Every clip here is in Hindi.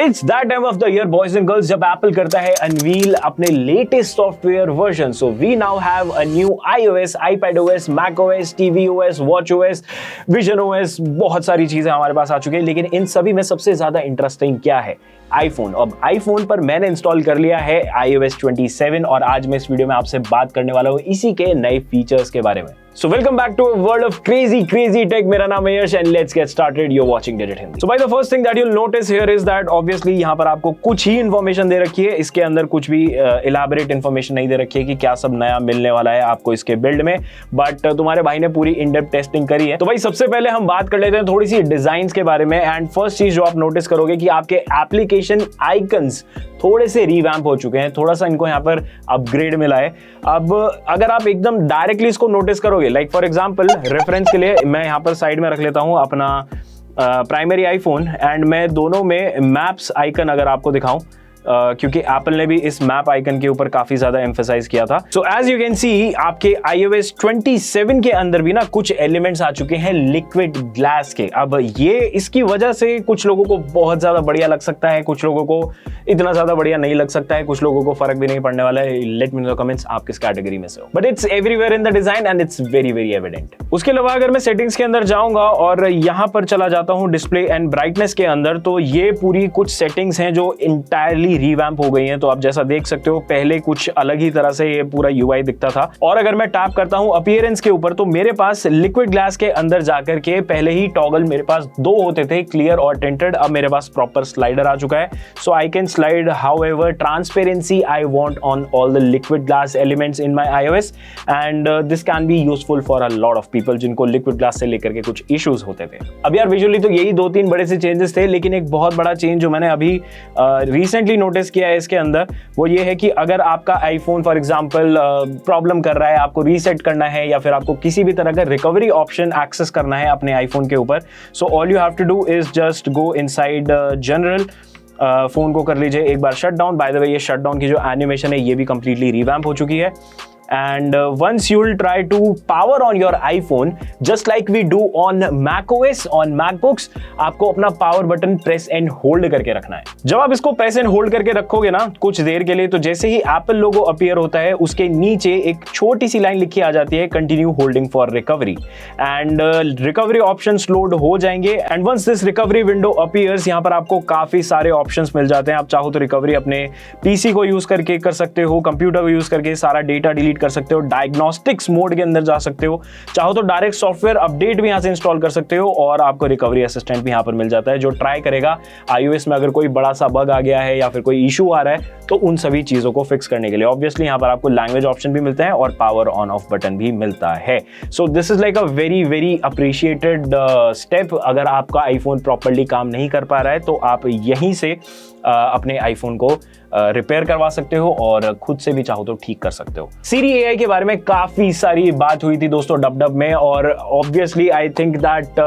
It's that time of the year, boys and girls, जब Apple करता है unveil अपने latest software version. So we now have a new iOS, iPadOS, macOS, tvOS, watchOS, visionOS, बहुत सारी चीजें हमारे पास आ चुकी हैं. लेकिन इन सभी में सबसे ज्यादा इंटरेस्टिंग क्या है? आईफोन. अब आईफोन पर मैंने इंस्टॉल कर लिया है iOS 27 और आज मैं इस वीडियो में आपसे बात करने वाला हूँ इसी के नए फीचर्स के बारे में. So welcome back to a world of crazy tech. मेरा नाम है यश and let's get started. You're watching Digit Hindi. So by the first thing that you'll notice here is that obviously यहाँ पर आपको कुछ ही इन्फॉर्मेशन दे रखी है. इसके अंदर कुछ भी elaborate इन्फॉर्मेशन नहीं दे रखी है कि क्या सब नया मिलने वाला है आपको इसके बिल्ड में. बट तुम्हारे भाई ने पूरी इन डेप्थ टेस्टिंग करी है. तो भाई सबसे पहले हम बात कर लेते हैं थोड़ी सी डिजाइन के बारे में. एंड फर्स्ट चीज जो आप नोटिस करोगे कि आपके एप्लीकेशन आइकन्स थोड़े से रिवैम्प हो चुके हैं. थोड़ा सा इनको यहाँ पर अपग्रेड मिला है. अब अगर आप एकदम डायरेक्टली इसको नोटिस करोगे, लाइक फॉर एग्जांपल रेफरेंस के लिए मैं यहाँ पर साइड में रख लेता हूँ अपना प्राइमरी आईफोन एंड मैं दोनों में मैप्स आइकन अगर आपको दिखाऊं, क्योंकि एप्पल ने भी इस मैप आइकन के ऊपर काफी ज्यादा एम्फसाइज किया था. So as you can see आपके iOS 27 के अंदर भी ना कुछ एलिमेंट्स आ चुके हैं लिक्विड ग्लास के. अब ये इसकी वजह से कुछ लोगों को बहुत ज्यादा बढ़िया लग सकता है, कुछ लोगों को इतना ज्यादा बढ़िया नहीं लग सकता है, कुछ लोगों को फर्क भी नहीं पड़ने वाला है. लेट मी नो कमेंट्स आप किस कैटेगरी में से हो. But it's everywhere in the design and it's very evident. उसके अलावा अगर मैं सेटिंग्स के अंदर जाऊंगा और यहां पर चला जाता हूं डिस्प्ले एंड ब्राइटनेस के अंदर, तो ये पूरी कुछ सेटिंग्स हैं जो इंटायरली रिवैम्प हो गई हैं. तो आप जैसा देख सकते हो पहले कुछ अलग ही तरह से ये पूरा UI दिखता था. और अगर मैं टैप करता हूं अपीयरेंस के ऊपर तो मेरे पास लिक्विड ग्लास के अंदर जाकर के पहले ही टॉगल मेरे पास दो होते थे, क्लियर और टिंटेड. अब मेरे पास प्रॉपर स्लाइडर आ चुका है. So I can slide however transparency I want on all the liquid glass elements in my iOS and this can be useful for a lot of people जिनको लिक्विड ग्लास से लेकर के कुछ इश्यूज होते थे. अब यार विजुअली तो यही दो तीन बड़े से चेंजेस थे, लेकिन एक बहुत बड़ा चेंज जो मैंने अभी रिसेंटली नोटिस किया है इसके अंदर वो ये है कि अगर आपका आईफोन फॉर एग्जांपल प्रॉब्लम कर रहा है, आपको रीसेट करना है या फिर आपको किसी भी तरह का रिकवरी ऑप्शन एक्सेस करना है अपने आईफोन के ऊपर, so all you have to do is just go inside general, phone को कर लीजिए एक बार shut down. By the way ये शट डाउन की जो एनिमेशन है ये भी कंप्लीटली रिवैम्प हो चुकी है. And once you'll try to power on your iPhone, just like we do on macOS, on MacBooks, आपको अपना power button press and hold करके रखना है. जब आप इसको प्रेस एंड होल्ड करके रखोगे ना कुछ देर के लिए, तो जैसे ही एप्पल लोगो अपीयर होता है उसके नीचे एक छोटी सी लाइन लिखी आ जाती है continue holding for recovery. And recovery options load हो जाएंगे. And once this recovery window appears, यहाँ पर आपको काफी सारे ऑप्शंस मिल जाते हैं. आप चाहो तो रिकवरी अपने पीसी को यूज करके कर सकते हो, कंप्यूटर को यूज करके सारा डेटा डिलीट कर सकते हो, डायग्नोस्टिक्स मोड के अंदर जा सकते हो, चाहो तो डायरेक्ट सॉफ्टवेयर अपडेट भी यहां से इंस्टॉल कर सकते हो और आपको रिकवरी असिस्टेंट भी यहां पर मिल जाता है जो ट्राई करेगा iOS में अगर कोई बड़ा सा बग आ गया है या फिर कोई इशू आ रहा है तो उन सभी चीजों को फिक्स करने के लिए. ऑब्वियसली यहां पर आपको लैंग्वेज ऑप्शन भी मिलता है और पावर ऑन ऑफ बटन भी मिलता है. सो this is like a very appreciated step. अगर आपका आईफोन प्रॉपर्ली काम नहीं कर पा रहा है तो आप यहीं से अपने आईफोन को रिपेयर करवा सकते हो और खुद से भी चाहो तो ठीक कर सकते हो. Siri AI के बारे में काफी सारी बात हुई थी दोस्तों डब में और ऑब्वियसली आई थिंक दैट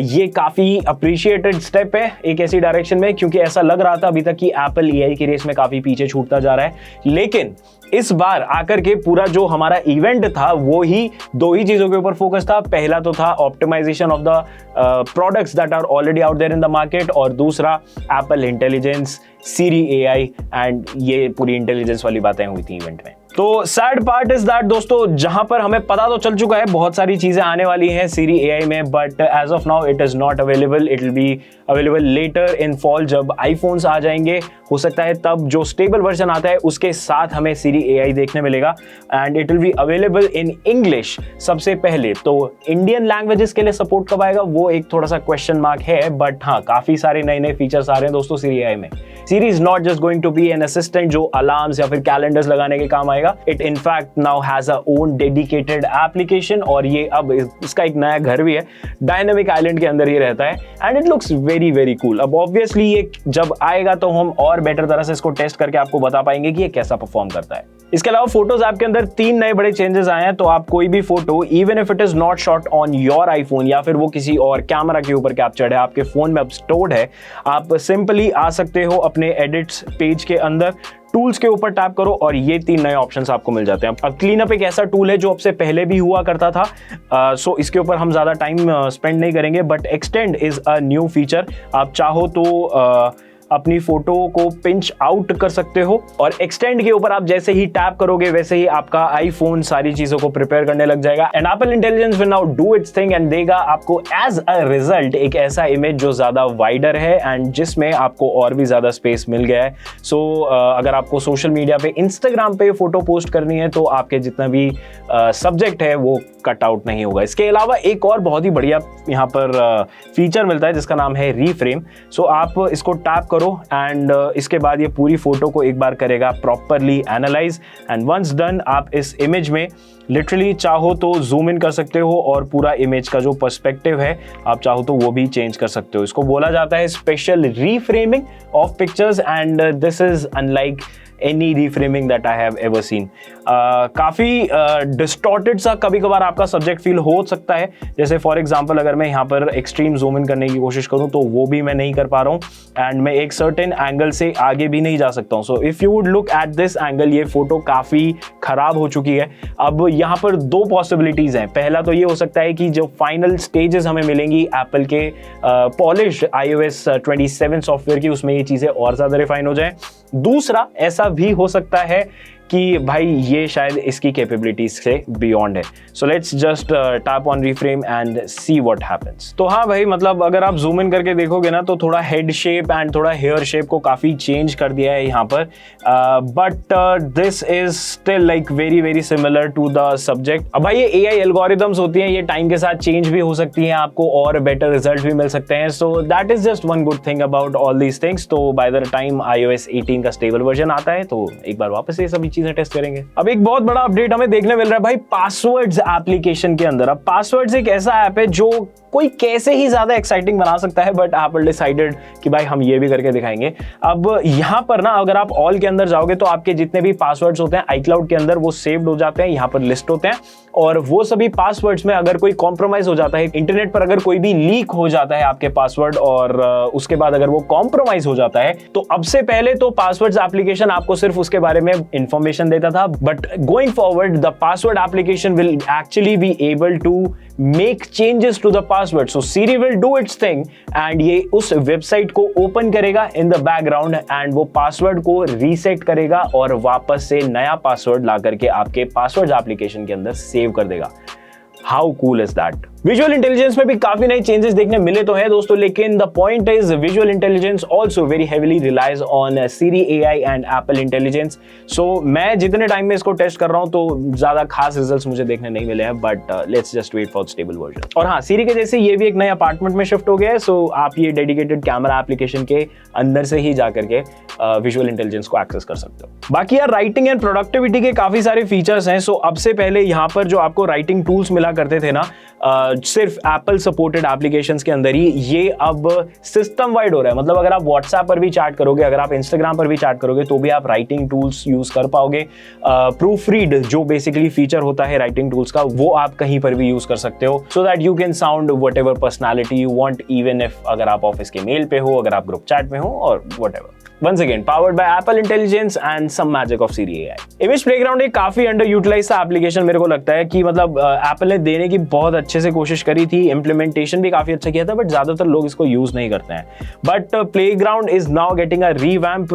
ये काफी अप्रिशिएटेड स्टेप है एक ऐसी डायरेक्शन में, क्योंकि ऐसा लग रहा था अभी तक कि एप्पल AI की रेस में काफी पीछे छूटता जा रहा है. लेकिन इस बार आकर के पूरा जो हमारा इवेंट था वो ही दो ही चीजों के ऊपर फोकस था. पहला तो था optimisation of the products that are already out there in the market और दूसरा Apple intelligence, Siri AI and ये पूरी इंटेलिजेंस वाली बातें हुई थी इवेंट में. तो सैड पार्ट इज दैट दोस्तों जहां पर हमें पता तो चल चुका है बहुत सारी चीजें आने वाली हैं Siri AI में, but as of now it is not available. It will be available later in fall जब आईफोन्स आ जाएंगे. हो सकता है तब जो स्टेबल वर्जन आता है उसके साथ हमें Siri AI देखने मिलेगा and it will be available in English सबसे पहले. तो इंडियन लैंग्वेजेस के लिए सपोर्ट कब आएगा वो एक थोड़ा सा क्वेश्चन मार्क है, बट हाँ काफी सारे नए फीचर्स आ रहे हैं दोस्तों Siri AI में. Siri is not just going to be an assistant जो अलार्म्स या फिर कैलेंडर्स लगाने के काम आएगा. It in fact now has a own dedicated application और ये अब इसका एक नया घर भी है. डायनामिक आइलैंड के अंदर ये रहता है and it looks very cool. अब ऑब्वियसली ये जब आएगा तो हम और बेटर तरह से इसको टेस्ट करके आपको बता पाएंगे कि ये कैसा परफॉर्म करता है. इसके अलावा फोटोज ऐप के अंदर 3 नए बड़े चेंजेस आए हैं. तो आप कोई भी photo even if it is not shot on your iPhone या फिर वो किसी और कैमरा के ऊपर कैप्चर्ड है, आपके फोन में अब स्टोर्ड है, आप सिंपली आ सकते हो अपने एडिट्स पेज के अंदर, टूल्स के ऊपर टैप करो और ये 3 नए ऑप्शंस आपको मिल जाते हैं. अब क्लीनअप एक ऐसा टूल है जो आपसे पहले भी हुआ करता था, सो इसके ऊपर हम ज्यादा टाइम स्पेंड नहीं करेंगे, but extend is a new feature. आप चाहो तो अपनी फोटो को पिंच आउट कर सकते हो और एक्सटेंड के ऊपर आप जैसे ही टैप करोगे वैसे ही आपका आईफोन सारी चीजों को प्रिपेयर करने लग जाएगा and Apple intelligence will now do its thing and देगा आपको एज अ रिजल्ट एक ऐसा इमेज जो ज्यादा वाइडर है एंड जिसमें आपको और भी ज्यादा स्पेस मिल गया है। सो अगर आपको सोशल मीडिया पे इंस्टाग्राम पे फोटो पोस्ट करनी है तो आपके जितना भी सब्जेक्ट है वो कट आउट नहीं होगा। इसके अलावा एक और बहुत ही बढ़िया यहाँ पर फीचर मिलता है जिसका नाम है रीफ्रेम। सो आप इसको टैप करो एंड इसके बाद ये पूरी फोटो को एक बार करेगा properly analyse and once done आप इस इमेज में लिटरली चाहो तो जूम इन कर सकते हो और पूरा इमेज का जो पर्सपेक्टिव है आप चाहो तो वो भी चेंज कर सकते हो। इसको बोला जाता है special reframing of pictures and this is unlike any reframing that I have ever seen। काफ़ी डिस्टॉर्टेड सा कभी कभार आपका सब्जेक्ट फील हो सकता है, जैसे फॉर एग्जांपल अगर मैं यहाँ पर एक्सट्रीम जूम इन करने की कोशिश करूँ तो वो भी मैं नहीं कर पा रहा हूँ एंड मैं एक सर्टेन एंगल से आगे भी नहीं जा सकता हूँ। So if you would look at this angle ये फोटो काफ़ी खराब हो चुकी है। अब यहाँ पर दो पॉसिबिलिटीज़ हैं। पहला तो ये हो सकता है कि जो फाइनल स्टेजेस हमें मिलेंगी एप्पल के पॉलिश्ड iOS 27 सॉफ्टवेयर की उसमें ये चीज़ें और ज़्यादा रिफाइन हो जाएं। दूसरा ऐसा भी हो सकता है कि भाई ये शायद इसकी कैपेबिलिटीज से बियॉन्ड है। So let's just tap on reframe and see what happens. तो हाँ भाई, मतलब अगर आप जूम इन करके देखोगे ना तो थोड़ा हेड शेप एंड थोड़ा हेयर शेप को काफ़ी चेंज कर दिया है यहाँ पर, but this is still like very very similar to the subject. अब भाई ये AI एल्गोरिदम्स होती हैं, ये टाइम के साथ चेंज भी हो सकती हैं, आपको और बेटर रिजल्ट भी मिल सकते हैं। So that is just one good thing about all these things. तो बाय द टाइम iOS 18 का स्टेबल वर्जन आता है तो एक बार वापस ये सभी चीजें टेस्ट करेंगे। अब एक बहुत बड़ा अपडेट हमें देखने मिल रहा है भाई पासवर्ड्स एप्लीकेशन के अंदर। अब पासवर्ड्स एक ऐसा ऐप है जो कोई कैसे ही ज्यादा एक्साइटिंग बना सकता है, बट एप्पल डिसाइडेड कि भाई हम ये भी करके दिखाएंगे। अब यहां पर ना अगर आप ऑल के अंदर जाओगे तो आपके जितने भी पासवर्ड्स होते हैं iCloud के अंदर वो सेव्ड हो जाते हैं, यहाँ पर लिस्ट होते हैं और वो सभी पासवर्ड्स में अगर कोई कॉम्प्रोमाइज हो जाता है, इंटरनेट पर अगर कोई भी लीक हो जाता है आपके पासवर्ड और उसके बाद अगर वो कॉम्प्रोमाइज हो जाता है तो अब से पहले तो पासवर्ड्स एप्लीकेशन आपको सिर्फ उसके बारे में इंफॉर्मेशन देता था, but going forward the password application will actually be able to make changes to the password. So Siri will do its thing and ये उस वेबसाइट को ओपन करेगा इन द बैकग्राउंड एंड वो पासवर्ड को रीसेट करेगा और वापस से नया पासवर्ड ला करके आपके पासवर्ड एप्लीकेशन के अंदर सेव कर देगा। How cool is that. Visual intelligence में भी काफी नए चेंजेस देखने मिले तो है दोस्तों, लेकिन the point is visual intelligence also very heavily relies on Siri AI and Apple intelligence. So मैं जितने टाइम में इसको टेस्ट कर रहा हूं तो ज्यादा खास रिजल्ट्स मुझे देखने नहीं मिले हैं, but let's just wait for stable version. और हाँ, Siri के जैसे ये भी एक नए अपार्टमेंट में शिफ्ट हो गया है, सो आप ये डेडिकेटेड कैमरा एप्लीकेशन के अंदर से ही जाकर के विजुअल इंटेलिजेंस को एक्सेस कर सकते हो। बाकी यार राइटिंग एंड प्रोडक्टिविटी के काफी सारे फीचर्स हैं। सो अब से पहले यहाँ पर जो आपको राइटिंग टूल्स मिला करते थे ना सिर्फ एप्पल सपोर्टेड एप्लीकेशंस के अंदर ही, ये अब सिस्टम वाइड हो रहा है। मतलब अगर आप व्हाट्सएप पर भी चैट करोगे, अगर आप इंस्टाग्राम पर भी चैट करोगे तो भी आप राइटिंग टूल्स यूज कर पाओगे। प्रूफ रीड जो बेसिकली फीचर होता है राइटिंग टूल्स का, वो आप कहीं पर भी यूज कर सकते हो so that you can sound what ever personality you want, even if अगर आप ऑफिस के मेल पे हो, अगर आप ग्रुप चैट में हो और what ever. Once again, powered by Apple Intelligence and some magic of Siri AI. Image Playground एक काफी अंडर यूटिलाइज सा एप्लीकेशन मेरे को लगता है कि मतलब एप्पल ने देने की बहुत अच्छे से कोशिश करी थी, इम्प्लीमेंटेशन भी काफी अच्छा किया था, बट ज्यादातर लोग इसको यूज नहीं करते हैं। But playground is now getting a revamp,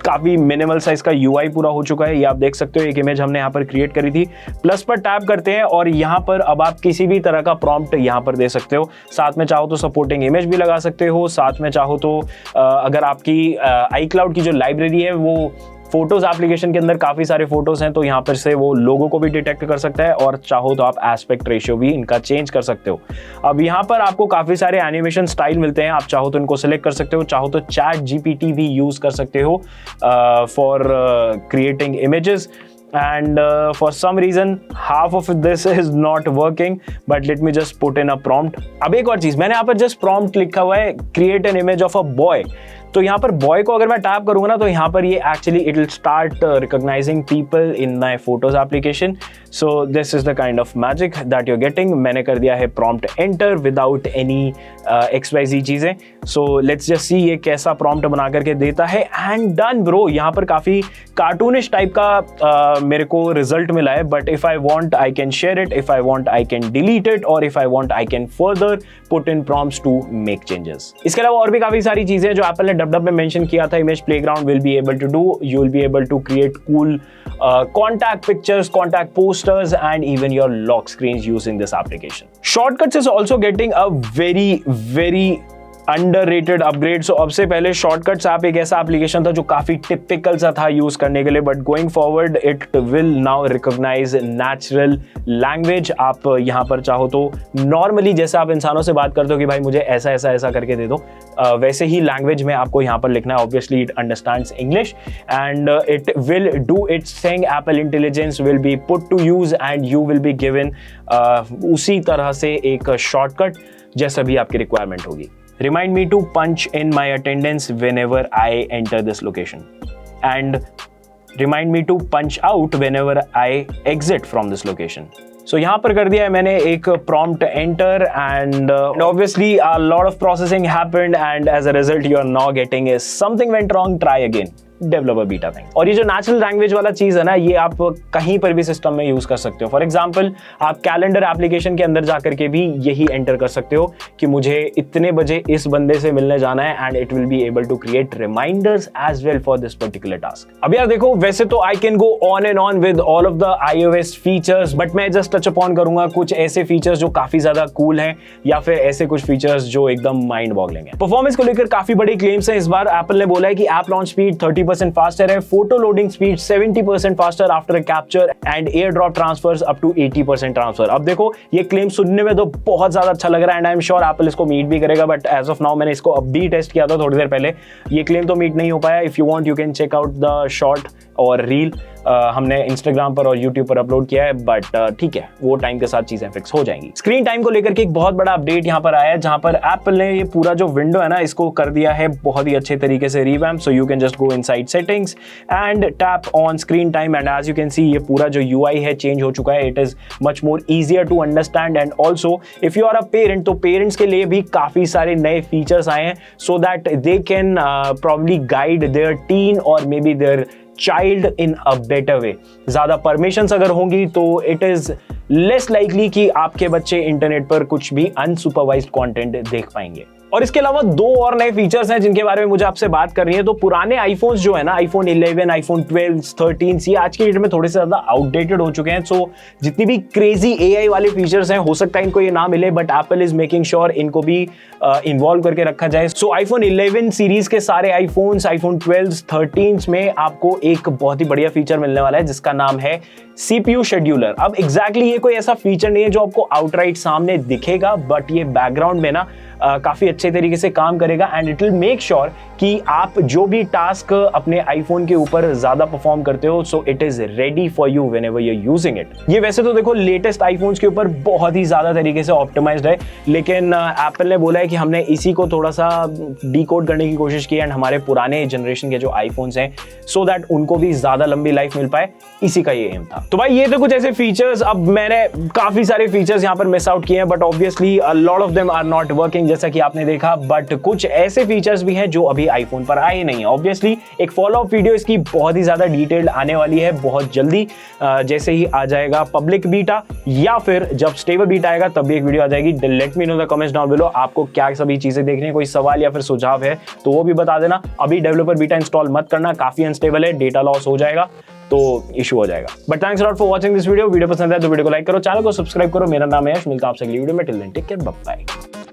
काफी मिनिमल साइज का UI पूरा हो चुका है। ये आप देख सकते हो, एक इमेज हमने यहाँ पर क्रिएट करी थी, प्लस पर टैप करते हैं और यहाँ पर अब आप किसी भी तरह का प्रॉम्प्ट यहाँ पर दे सकते हो। साथ में चाहो तो सपोर्टिंग इमेज भी लगा सकते हो, साथ में चाहो तो अगर आपकी iCloud की जो लाइब्रेरी है वो फोटोज एप्लीकेशन के अंदर काफी सारे फोटोज हैं तो यहाँ पर से वो लोगो को भी डिटेक्ट कर सकता है और चाहो तो आप एस्पेक्ट रेशियो भी इनका चेंज कर सकते हो। अब यहाँ पर आपको काफी सारे एनिमेशन स्टाइल मिलते हैं, आप चाहो तो इनको सिलेक्ट कर सकते हो, चाहो तो ChatGPT भी यूज कर सकते हो for creating images and for some reason half of this is not working, but let me just put in a prompt। अब एक और चीज, मैंने यहाँ पर just prompt लिखा हुआ है create an image of a boy, तो यहाँ पर बॉय को अगर मैं टैप करूंगा ना तो यहाँ पर ये actually it will start recognising people in my photos application. So this is the kind of magic that you are getting. मैंने कर दिया है prompt enter without any XYZ चीजें। सो लेट्स जस्ट सी ये कैसा प्रॉम्प्ट बना करके देता है एंड डन ब्रो। यहाँ पर काफी कार्टूनिश टाइप का मेरे को रिजल्ट मिला है, but if I want I can share it, if I want I can delete it और if I want I can further put in prompts to make changes. इसके अलावा और भी काफी सारी चीजें जो एप्पल ने डब में मेंशन किया था, image playground will be able to do, you will be able to create cool contact pictures, contact posters, and even your lock screens using this application. Shortcuts is also getting a very underrated upgrade. So अब से पहले शॉर्टकट्स ऐप एक ऐसा एप्लीकेशन था जो काफी टिपिकल सा था यूज करने के लिए, but going forward it will now recognise natural language. आप यहाँ पर चाहो तो नॉर्मली जैसे आप इंसानों से बात करते हो कि भाई मुझे ऐसा ऐसा ऐसा करके दे दो, वैसे ही लैंग्वेज में आपको यहाँ पर लिखना है। Obviously it understands English and it will do its thing. Apple intelligence will be put to use and you will be given उसी तरह से एक शॉर्टकट जैसा भी आपकी रिक्वायरमेंट होगी। Remind me to punch in my attendance whenever I enter this location, and remind me to punch out whenever I exit from this location. So यहाँ पर कर दिया है मैंने एक prompt enter and obviously a lot of processing happened and as a result you are now getting is something went wrong, try again. Developer beta thing. और ये जो नेचुरल लैंग्वेज वाला चीज है ना, ये आप कहीं पर भी सिस्टम में यूज कर सकते हो। फॉर एग्जांपल आप कैलेंडर एप्लीकेशन के अंदर जाकर के भी यही एंटर कर सकते हो कि मुझे इतने बजे इस बंदे से मिलने जाना है, and it will be able to create reminders as well for this particular task. अब यार देखो, वैसे तो I can go on and on with all of the iOS features, but मैं जस्ट टच अपॉन करूंगा कुछ ऐसे फीचर्स जो काफी ज्यादा कूल हैं, या फिर ऐसे कुछ फीचर्स जो एकदम माइंड बॉगलिंग है। परफॉर्मेंस को लेकर काफी बड़े क्लेम्स हैं। इस बार एप्पल ने बोला है कि ऐप लॉन्च स्पीड 30% फास्टर है, photo loading speed 70% faster after capture and AirDrop transfers up to 80% transfer. अब देखो, ये क्लेम सुनने में तो बहुत ज्यादा अच्छा लग रहा है and I am sure Apple इसको मीट भी करेगा, बट एज ऑफ नाउ मैंने इसको अब भी टेस्ट किया था थोड़ी देर पहले, ये क्लेम तो मीट नहीं हो पाया। If you want you can check out the short और रील, हमने इंस्टाग्राम पर और यूट्यूब पर अपलोड किया है, बट ठीक है, वो टाइम के साथ चीजें फिक्स हो जाएंगी। स्क्रीन टाइम को लेकर के एक बहुत बड़ा अपडेट यहाँ पर आया है, जहां पर एप्पल ने ये पूरा जो विंडो है ना, इसको कर दिया है बहुत ही अच्छे तरीके से revamp. So you can just go inside settings and tap on screen time and as you can see ये पूरा जो UI है चेंज हो चुका है। It is much more easier to understand and also if you are a parent, तो पेरेंट्स के लिए भी काफी सारे नए फीचर्स आए हैं so that they can probably guide their teen और maybe their child in a better way. ज्यादा परमिशंस अगर होंगी तो इट इज लेस लाइकली कि आपके बच्चे इंटरनेट पर कुछ भी अनसुपरवाइज्ड कंटेंट देख पाएंगे। और इसके अलावा दो और नए फीचर्स हैं जिनके बारे में मुझे आपसे बात करनी है। तो पुराने आईफोन्स जो है ना, आईफोन 11, आईफोन 12, 13, ये आज के डेट में थोड़े से ज्यादा आउटडेटेड हो चुके हैं। सो जितनी भी क्रेजी AI वाले फीचर्स हैं, हो सकता है इनको ये ना मिले, but Apple is making sure इनको भी इन्वॉल्व करके रखा जाए। सो आईफोन 11 सीरीज के सारे आईफोन्स, आईफोन 12, 13 में आपको एक बहुत ही बढ़िया फीचर मिलने वाला है जिसका नाम है CPU शेड्यूलर। अब एग्जैक्टली ये कोई ऐसा फीचर नहीं है जो आपको आउटराइट सामने दिखेगा, बट ये बैकग्राउंड में ना काफी अच्छे तरीके से काम करेगा and it will make sure कि आप जो भी टास्क अपने आईफोन के ऊपर ज्यादा परफॉर्म करते हो, so it is ready for you whenever you are using it. ये वैसे तो देखो लेटेस्ट आईफोन्स के ऊपर बहुत ही ज्यादा तरीके से ऑप्टिमाइज्ड है, लेकिन एप्पल ने बोला है कि हमने इसी को थोड़ा सा डिकोड करने की कोशिश की एंड हमारे पुराने जनरेशन के जो आईफोन्स हैं सो दैट उनको भी ज्यादा लंबी लाइफ मिल पाए, इसी का ये एम था। तो भाई ये तो कुछ ऐसे फीचर्स, अब मैंने काफी सारे फीचर्स यहाँ पर मिस आउट किए हैं, but obviously a lot of them are not working जैसा कि आपने देखा, बट कुछ ऐसे फीचर्स भी हैं जो अभी आईफोन पर आए नहीं है। ऑब्वियसली एक फॉलो अप वीडियो इसकी बहुत ही ज्यादा डिटेल्ड आने वाली है बहुत जल्दी, जैसे ही आ जाएगा पब्लिक बीटा या फिर जब स्टेबल बीटा आएगा तब भी एक वीडियो आ जाएगी। Let me know the comments down below, आपको क्या सभी चीजें देखनी है, कोई सवाल या फिर सुझाव है तो वो भी बता देना। अभी डेवलपर बीटा इंस्टॉल मत करना, काफी अनस्टेबल है, डेटा लॉस हो जाएगा तो इशू हो जाएगा। But thanks lot for watching this video. Video पसंद है तो वीडियो को लाइक करो, चैनल को सब्सक्राइब करो। मेरा नाम है यश, मिलता हूं आपसे अगली वीडियो में। Till then take care, bye bye.